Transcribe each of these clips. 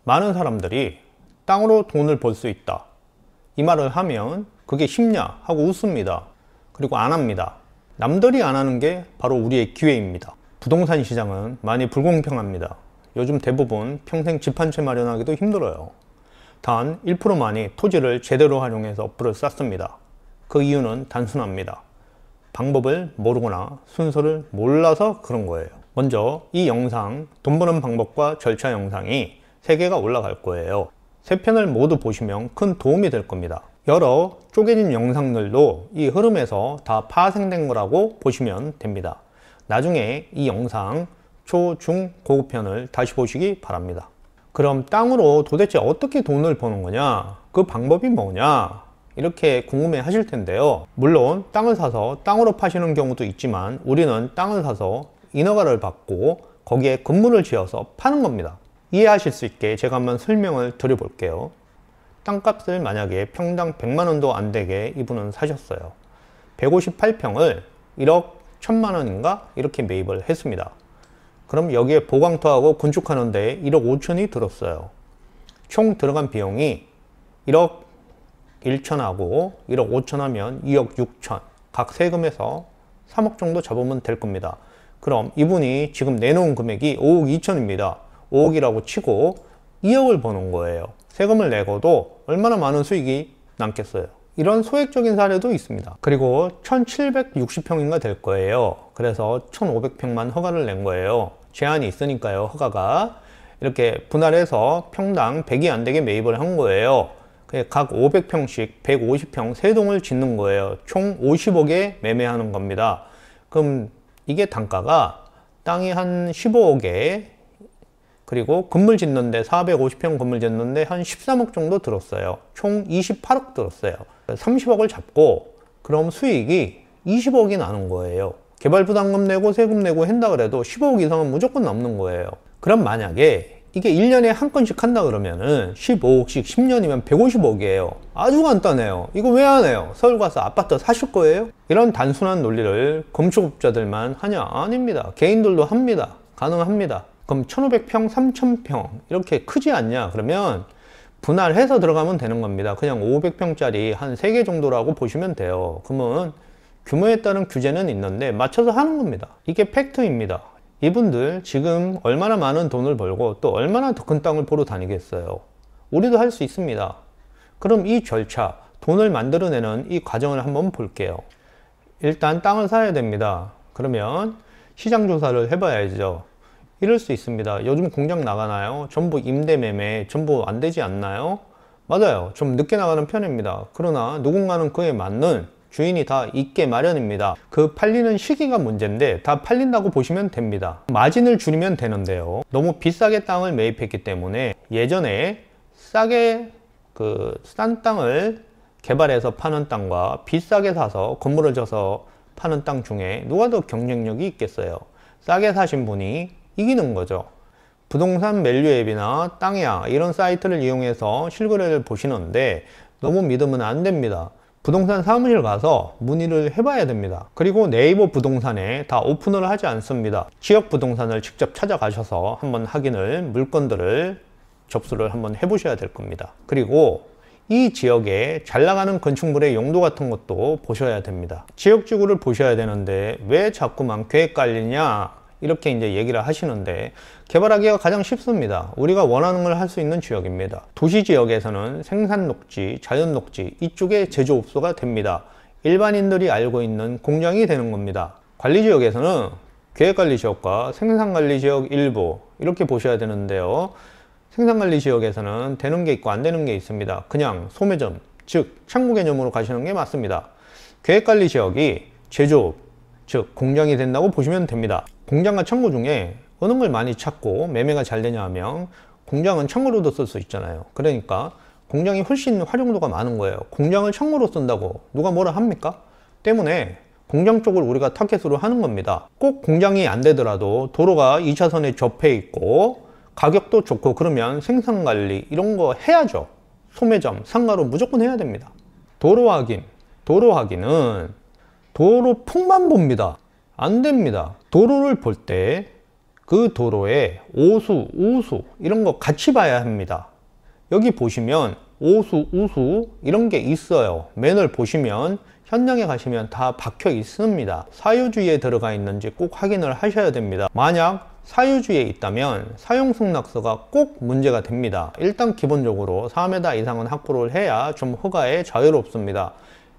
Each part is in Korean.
많은 사람들이 땅으로 돈을 벌 수 있다 이 말을 하면 그게 쉽냐 하고 웃습니다. 그리고 안 합니다. 남들이 안 하는 게 바로 우리의 기회입니다. 부동산 시장은 많이 불공평합니다. 요즘 대부분 평생 집 한 채 마련하기도 힘들어요. 단 1%만이 토지를 제대로 활용해서 부를 쌓습니다. 그 이유는 단순합니다. 방법을 모르거나 순서를 몰라서 그런 거예요. 먼저 이 영상 돈 버는 방법과 절차 영상이 3개가 올라갈 거예요. 3편을 모두 보시면 큰 도움이 될 겁니다. 여러 쪼개진 영상들도 이 흐름에서 다 파생된 거라고 보시면 됩니다. 나중에 이 영상 초, 중, 고급편을 다시 보시기 바랍니다. 그럼 땅으로 도대체 어떻게 돈을 버는 거냐? 그 방법이 뭐냐? 이렇게 궁금해 하실 텐데요. 물론 땅을 사서 땅으로 파시는 경우도 있지만 우리는 땅을 사서 인허가를 받고 거기에 건물을 지어서 파는 겁니다. 이해하실 수 있게 제가 한번 설명을 드려볼게요. 땅값을 만약에 평당 100만원도 안 되게 이분은 사셨어요. 158평을 1억 1000만원인가 이렇게 매입을 했습니다. 그럼 여기에 보강토하고 건축하는데 1억 5천이 들었어요. 총 들어간 비용이 1억 1천하고 1억 5천 하면 2억 6천, 각 세금에서 3억 정도 잡으면 될 겁니다. 그럼 이분이 지금 내놓은 금액이 5억 2천입니다. 5억이라고 치고 2억을 버는 거예요. 세금을 내고도 얼마나 많은 수익이 남겠어요. 이런 소액적인 사례도 있습니다. 그리고 1760평인가 될 거예요. 그래서 1500평만 허가를 낸 거예요. 제한이 있으니까요. 허가가 이렇게 분할해서 평당 100이 안 되게 매입을 한 거예요. 각 500평씩 150평 3동을 짓는 거예요. 총 50억에 매매하는 겁니다. 그럼 이게 단가가 땅이 한 15억에 그리고 건물 짓는데 450평 건물 짓는데 한 13억 정도 들었어요. 총 28억 들었어요. 30억을 잡고 그럼 수익이 20억이 나는 거예요. 개발부담금 내고 세금 내고 한다 그래도 15억 이상은 무조건 남는 거예요. 그럼 만약에 이게 1년에 한 건씩 한다 그러면은 15억씩 10년이면 150억이에요. 아주 간단해요. 이거 왜 안 해요? 서울 가서 아파트 사실 거예요? 이런 단순한 논리를 건축업자들만 하냐? 아닙니다. 개인들도 합니다. 가능합니다. 그럼 1500평, 3000평 이렇게 크지 않냐? 그러면 분할해서 들어가면 되는 겁니다. 그냥 500평짜리 한 3개 정도라고 보시면 돼요. 그러면 규모에 따른 규제는 있는데 맞춰서 하는 겁니다. 이게 팩트입니다. 이분들 지금 얼마나 많은 돈을 벌고 또 얼마나 더 큰 땅을 보러 다니겠어요. 우리도 할 수 있습니다. 그럼 이 절차, 돈을 만들어내는 이 과정을 한번 볼게요. 일단 땅을 사야 됩니다. 그러면 시장 조사를 해봐야죠. 이럴 수 있습니다. 요즘 공장 나가나요? 전부 임대 매매 전부 안 되지 않나요? 맞아요. 좀 늦게 나가는 편입니다. 그러나 누군가는 그에 맞는 주인이 다 있게 마련입니다. 그 팔리는 시기가 문제인데 다 팔린다고 보시면 됩니다. 마진을 줄이면 되는데요. 너무 비싸게 땅을 매입했기 때문에 예전에 싸게 싼 땅을 개발해서 파는 땅과 비싸게 사서 건물을 져서 파는 땅 중에 누가 더 경쟁력이 있겠어요? 싸게 사신 분이 이기는 거죠. 부동산 밸류 앱이나 땅야 이런 사이트를 이용해서 실거래를 보시는데 너무 믿으면 안 됩니다. 부동산 사무실 가서 문의를 해봐야 됩니다. 그리고 네이버 부동산에 다 오픈을 하지 않습니다. 지역 부동산을 직접 찾아가셔서 한번 확인을 물건들을 접수를 한번 해보셔야 될 겁니다. 그리고 이 지역에 잘 나가는 건축물의 용도 같은 것도 보셔야 됩니다. 지역지구를 보셔야 되는데 왜 자꾸만 계획관리냐 이렇게 이제 얘기를 하시는데 개발하기가 가장 쉽습니다. 우리가 원하는 걸 할 수 있는 지역입니다. 도시 지역에서는 생산 녹지, 자연 녹지 이쪽에 제조업소가 됩니다. 일반인들이 알고 있는 공장이 되는 겁니다. 관리 지역에서는 계획관리 지역과 생산관리 지역 일부 이렇게 보셔야 되는데요. 생산관리 지역에서는 되는 게 있고 안 되는 게 있습니다. 그냥 소매점, 즉 창구 개념으로 가시는 게 맞습니다. 계획관리 지역이 제조업, 즉 공장이 된다고 보시면 됩니다. 공장과 창고 중에 어느 걸 많이 찾고 매매가 잘 되냐 하면 공장은 창고로도 쓸 수 있잖아요. 그러니까 공장이 훨씬 활용도가 많은 거예요. 공장을 창고로 쓴다고 누가 뭐라 합니까? 때문에 공장 쪽을 우리가 타겟으로 하는 겁니다. 꼭 공장이 안 되더라도 도로가 2차선에 접해 있고 가격도 좋고 그러면 생산관리 이런 거 해야죠. 소매점, 상가로 무조건 해야 됩니다. 도로 확인은 도로 폭만 봅니다. 안 됩니다. 도로를 볼 때 그 도로에 오수, 우수 이런 거 같이 봐야 합니다. 여기 보시면 오수, 우수 이런 게 있어요. 맨을 보시면 현장에 가시면 다 박혀 있습니다. 사유지에 들어가 있는지 꼭 확인을 하셔야 됩니다. 만약 사유지에 있다면 사용승낙서가 꼭 문제가 됩니다. 일단 기본적으로 4m 이상은 확보를 해야 좀 허가에 자유롭습니다.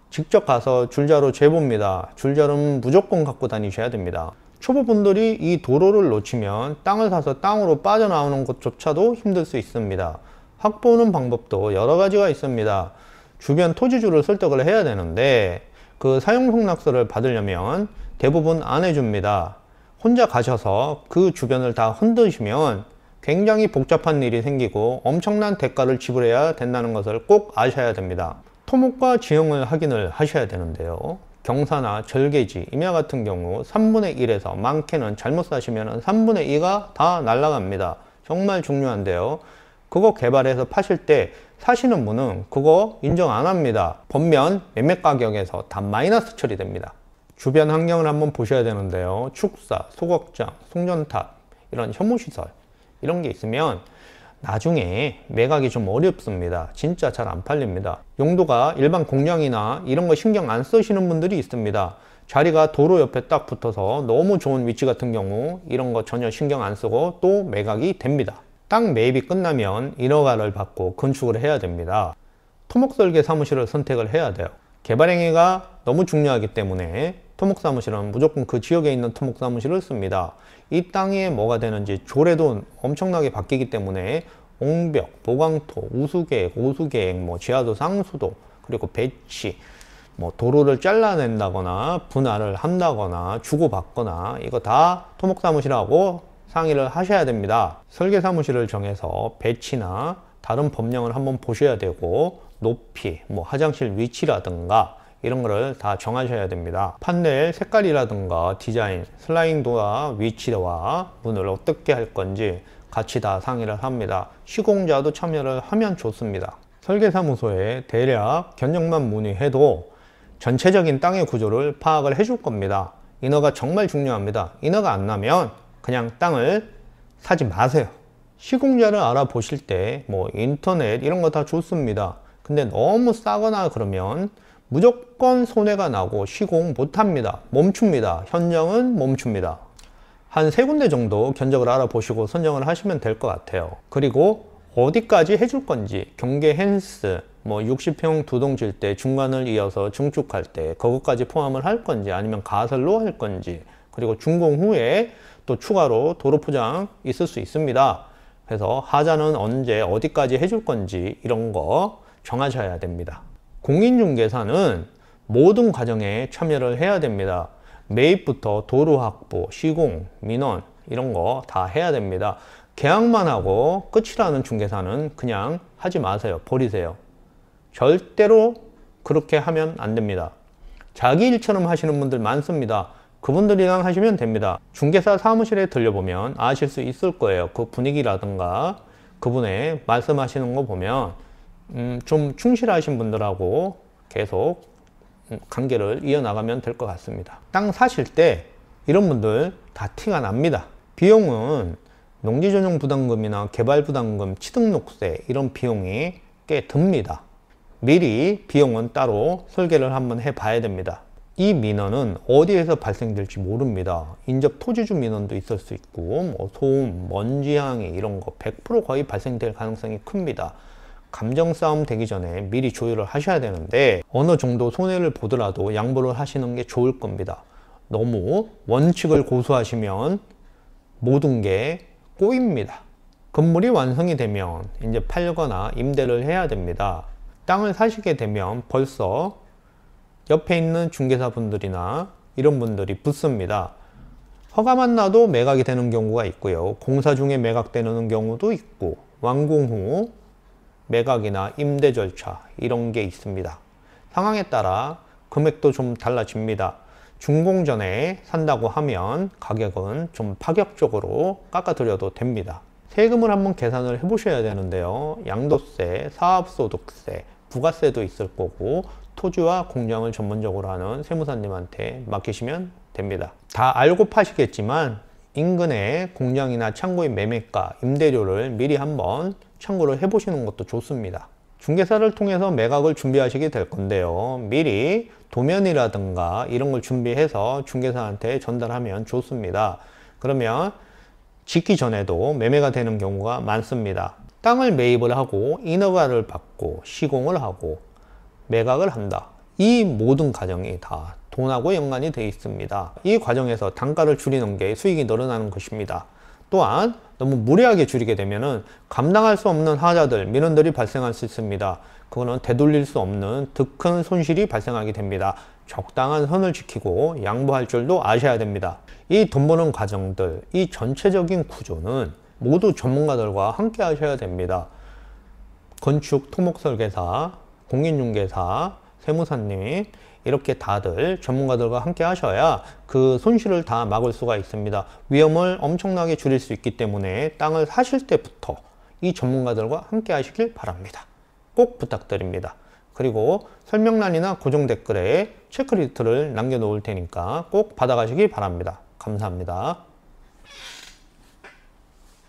직접 가서 줄자로 재봅니다. 줄자는 무조건 갖고 다니셔야 됩니다. 초보분들이 이 도로를 놓치면 땅을 사서 땅으로 빠져나오는 것조차도 힘들 수 있습니다. 확보하는 방법도 여러 가지가 있습니다. 주변 토지주를 설득을 해야 되는데 그 사용승낙서를 받으려면 대부분 안 해줍니다. 혼자 가셔서 그 주변을 다 흔드시면 굉장히 복잡한 일이 생기고 엄청난 대가를 지불해야 된다는 것을 꼭 아셔야 됩니다. 토목과 지형을 확인을 하셔야 되는데요. 경사나 절개지, 임야 같은 경우 3분의 1에서 많게는 잘못 사시면 3분의 2가 다 날아갑니다. 정말 중요한데요. 그거 개발해서 파실 때 사시는 분은 그거 인정 안 합니다. 번면 매매 가격에서 다 마이너스 처리됩니다. 주변 환경을 한번 보셔야 되는데요. 축사, 소극장, 송전탑 이런 혐오시설 이런 게 있으면 나중에 매각이 좀 어렵습니다. 진짜 잘 안 팔립니다. 용도가 일반 공장이나 이런 거 신경 안 쓰시는 분들이 있습니다. 자리가 도로 옆에 딱 붙어서 너무 좋은 위치 같은 경우 이런 거 전혀 신경 안 쓰고 또 매각이 됩니다. 땅 매입이 끝나면 인허가를 받고 건축을 해야 됩니다. 토목설계 사무실을 선택을 해야 돼요. 개발행위가 너무 중요하기 때문에 토목사무실은 무조건 그 지역에 있는 토목사무실을 씁니다. 이 땅에 뭐가 되는지 조례도 엄청나게 바뀌기 때문에 옹벽, 보강토, 우수계획, 오수계획, 지하도 상수도, 그리고 배치, 도로를 잘라낸다거나 분할을 한다거나 주고받거나 이거 다 토목사무실하고 상의를 하셔야 됩니다. 설계사무실을 정해서 배치나 다른 법령을 한번 보셔야 되고 높이, 화장실 위치라든가 이런 거를 다 정하셔야 됩니다. 판넬 색깔이라든가 디자인, 슬라이딩 도어 위치와 문을 어떻게 할 건지 같이 다 상의를 합니다. 시공자도 참여를 하면 좋습니다. 설계사무소에 대략 견적만 문의해도 전체적인 땅의 구조를 파악을 해줄 겁니다. 인허가 정말 중요합니다. 인허가 안 나면 그냥 땅을 사지 마세요. 시공자를 알아보실 때 인터넷 이런 거 다 좋습니다. 근데 너무 싸거나 그러면 무조건 손해가 나고 시공 못합니다. 멈춥니다. 현장은 멈춥니다. 한 3군데 정도 견적을 알아보시고 선정을 하시면 될 것 같아요. 그리고 어디까지 해줄 건지 경계 헨스 60평 두동 질 때 중간을 이어서 증축할 때 그것까지 포함을 할 건지 아니면 가설로 할 건지, 그리고 준공 후에 또 추가로 도로 포장 있을 수 있습니다. 그래서 하자는 언제 어디까지 해줄 건지 이런 거 정하셔야 됩니다. 공인중개사는 모든 과정에 참여를 해야 됩니다. 매입부터 도로 확보, 시공, 민원 이런 거 다 해야 됩니다. 계약만 하고 끝이라는 중개사는 그냥 하지 마세요. 버리세요. 절대로 그렇게 하면 안 됩니다. 자기 일처럼 하시는 분들 많습니다. 그분들이랑 하시면 됩니다. 중개사 사무실에 들려보면 아실 수 있을 거예요. 그 분위기라든가 그분의 말씀하시는 거 보면 좀 충실하신 분들하고 계속 관계를 이어나가면 될 것 같습니다. 땅 사실 때 이런 분들 다 티가 납니다. 비용은 농지전용 부담금이나 개발 부담금, 취득록세 이런 비용이 꽤 듭니다. 미리 비용은 따로 설계를 한번 해 봐야 됩니다. 이 민원은 어디에서 발생될지 모릅니다. 인접 토지주 민원도 있을 수 있고 소음, 먼지 향이 이런 거 100% 거의 발생될 가능성이 큽니다. 감정 싸움 되기 전에 미리 조율을 하셔야 되는데 어느 정도 손해를 보더라도 양보를 하시는 게 좋을 겁니다. 너무 원칙을 고수하시면 모든 게 꼬입니다. 건물이 완성이 되면 이제 팔거나 임대를 해야 됩니다. 땅을 사시게 되면 벌써 옆에 있는 중개사분들이나 이런 분들이 붙습니다. 허가만 나도 매각이 되는 경우가 있고요. 공사 중에 매각되는 경우도 있고 완공 후 매각이나 임대 절차 이런 게 있습니다. 상황에 따라 금액도 좀 달라집니다. 준공 전에 산다고 하면 가격은 좀 파격적으로 깎아드려도 됩니다. 세금을 한번 계산을 해 보셔야 되는데요. 양도세, 사업소득세, 부가세도 있을 거고 토지와 공장을 전문적으로 하는 세무사님한테 맡기시면 됩니다. 다 알고 파시겠지만 인근의 공장이나 창고의 매매가, 임대료를 미리 한번 참고를 해보시는 것도 좋습니다. 중개사를 통해서 매각을 준비하시게 될 건데요. 미리 도면이라든가 이런 걸 준비해서 중개사한테 전달하면 좋습니다. 그러면 짓기 전에도 매매가 되는 경우가 많습니다. 땅을 매입을 하고 인허가를 받고 시공을 하고 매각을 한다. 이 모든 과정이 다 돈하고 연관이 되어 있습니다. 이 과정에서 단가를 줄이는 게 수익이 늘어나는 것입니다. 또한 너무 무리하게 줄이게 되면 감당할 수 없는 하자들, 민원들이 발생할 수 있습니다. 그거는 되돌릴 수 없는 더 큰 손실이 발생하게 됩니다. 적당한 선을 지키고 양보할 줄도 아셔야 됩니다. 이 돈 버는 과정들, 이 전체적인 구조는 모두 전문가들과 함께 하셔야 됩니다. 건축, 토목 설계사, 공인중개사, 세무사님 이렇게 다들 전문가들과 함께 하셔야 그 손실을 다 막을 수가 있습니다. 위험을 엄청나게 줄일 수 있기 때문에 땅을 사실 때부터 이 전문가들과 함께 하시길 바랍니다. 꼭 부탁드립니다. 그리고 설명란이나 고정 댓글에 체크리스트를 남겨 놓을 테니까 꼭 받아가시기 바랍니다. 감사합니다.